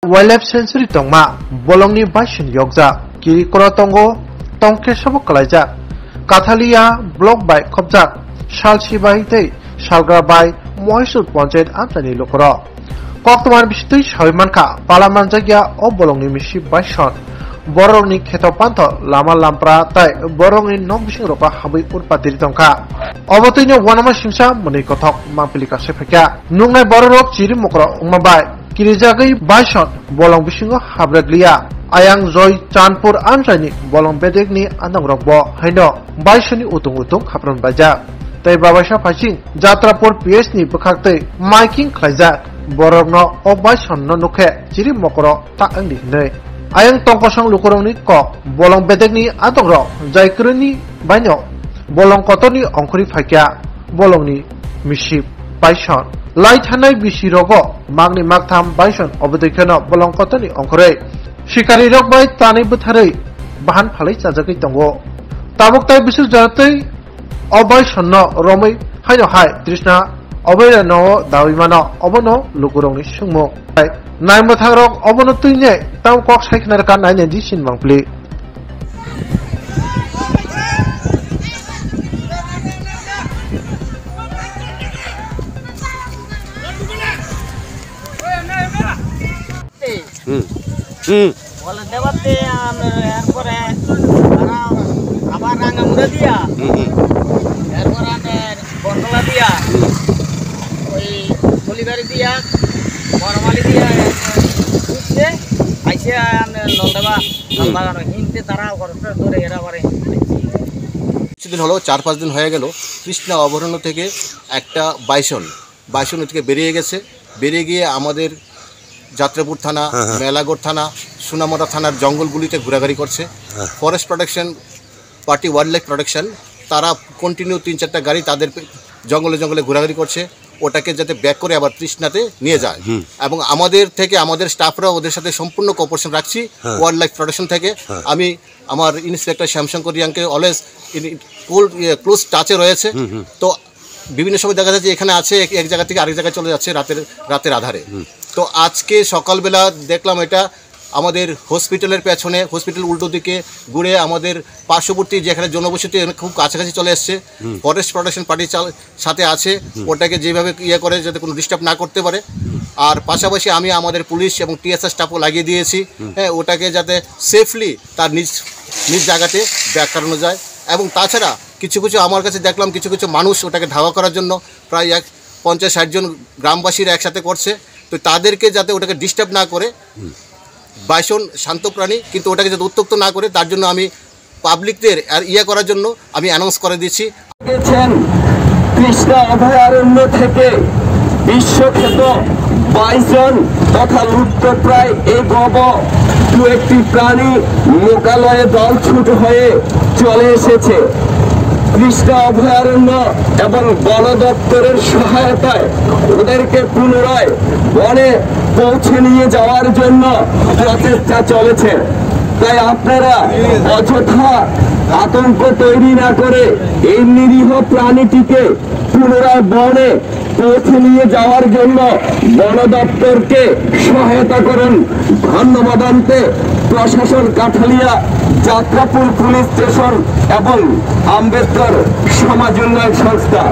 Wildlife Sanctuary tongma bolongni bison yokja kiri kora tongo tongke sabok kalaijak Kathalia block by khobjak salsi bai tei salgra bai Moisut Panchayat amsani lokoro koktoman bisitui sabimanka palaman jagya o bolongni misi bison borongni kheto panto lama lampra tai borongni nok bising ropa habai urpatiri tongka obotoino wanama singsa moni kothok mangpilika sepeka nungnai bororok chiri mokro ungmabai Kirijagai bison bolong bisingo habreglia ayang joy Chandpur amsani bolong bedegni andang rokbo haino bisoni utung khapron baja tai babasa phasing Jatrapur PS ni bukhaktei miking khlaijak borokno o bison no nukhe chiri mokro ta angni nei ayang tongkosang lukurongni kok bolong bedegni andang rok jaikroni baino bolong kotoni ongkhori phakya bolongni misip bison Lai thanai bisi rogo magni magtham bison obodikano bolongkotoni ongkhorei shikari rok bai tani butharei bahan phalai chajakai tongo tabuktai bisu jaratei obison no romai haino hai trishna obaira no dawimano obono lukurongni sungmo naimbathang rok obono tuine tam kok saiknar kan naine di sinmangpli বলে দেবাতে এরপরে আবার রাঙ্গামুড়া দিয়া এরপর বরতলা দিয়া ওই কলিবাড়ি দিয়া বড়মালি দিয়া উঠছে আইসে নলদেবা নলবাগানো হিনতে তারা ধরে এরা পারে কিছুদিন হলো 4-5 দিন হয়ে গেল কৃষ্ণা অভয়ারণ্য থেকে একটা বাইসন থেকে বেরিয়ে গিয়ে আমাদের যাত্রাপুর থানা মেলাগড় থানা সোনামুড়া থানার জঙ্গলগুলিতে ঘোরাঘুরি করছে forest protection party wild life protection তারা কন্টিনিউ 3-4টা গাড়ি তাদের জঙ্গলে ঘোরাঘুরি করছে ওটাকে যাতে ব্যাক করে আবার তৃষ্ণাতে নিয়ে যায় এবং আমাদের স্টাফরা ওদের সাথে সম্পূর্ণ কোঅপারেশন রাখছি ওয়াইল্ড লাইফ প্রোটেকশন থেকে আমি আমার ইন্সপেক্টর শ্যামশঙ্কর রিয়াংকে অলওয়েজ ক্লোজ টাচে রয়েছে তো বিভিন্ন সময় দেখা যাচ্ছে এখানে আছে এক জায়গা থেকে আরেক জায়গায় চলে যাচ্ছে রাতের আধারে তো আজকে সকালবেলা দেখলাম এটা আমাদের হসপিটালের পেছনে হসপিটাল উল্টো দিকে ঘুরে আমাদের পার্শ্ববর্তী যেখানে জনবসতি খুব কাছাকাছি চলে এসছে ফরেস্ট প্রোটেকশন পার্টির সাথে আছে ওটাকে যেভাবে করে যাতে কোনো ডিস্টার্ব না করতে পারে আর পাশাপাশি আমি আমাদের পুলিশ এবং টিএসআর স্টাফও লাগিয়ে দিয়েছি হ্যাঁ ওটাকে যাতে সেফলি তার নিজ জায়গাতে ব্যাক করানো যায় এবং তাছাড়া কিছু আমার কাছে দেখলাম কিছু মানুষ ওটাকে ধাওয়া করার জন্য প্রায় 50-60 জন গ্রামবাসীরা একসাথে করছে তো তাদেরকে যাতে ওটাকে ডিস্টার্ব না করে বাইসন শান্ত প্রাণী কিন্তু ওটাকে যাতে উত্ত্যক্ত না করে তার জন্য আমি পাবলিকদের আর করার জন্য আমি অ্যানাউন্স করে দিচ্ছি কৃষ্ণা অভয়ারণ্য থেকে বিশ্বখ্যাত বাইসন তথা লুপ্তপ্রায় এই দু একটি প্রাণী লোকালয়ে দলছুট হয়ে চলে এসেছে কৃষ্ণা অভয়ারণ্য এবং বন দপ্তরের সহায়তায় ওদেরকে পুনরায় বনে পৌঁছে নিয়ে যাওয়ার জন্য প্রচেষ্টা চলেছে তাই আপনারা অযথা আতঙ্ক তৈরি না করে এই নিরীহ প্রাণীটিকে পুনরায় বনে পৌঁছে নিয়ে যাওয়ার জন্য বন দপ্তরকে সহায়তা করুন ধন্যবাদ আনতে প্রশাসন কাঠালিয়া যাত্রাপুর পুলিশ স্টেশন এবং আম্বেদকর সমাজ উন্নয়ন সংস্থা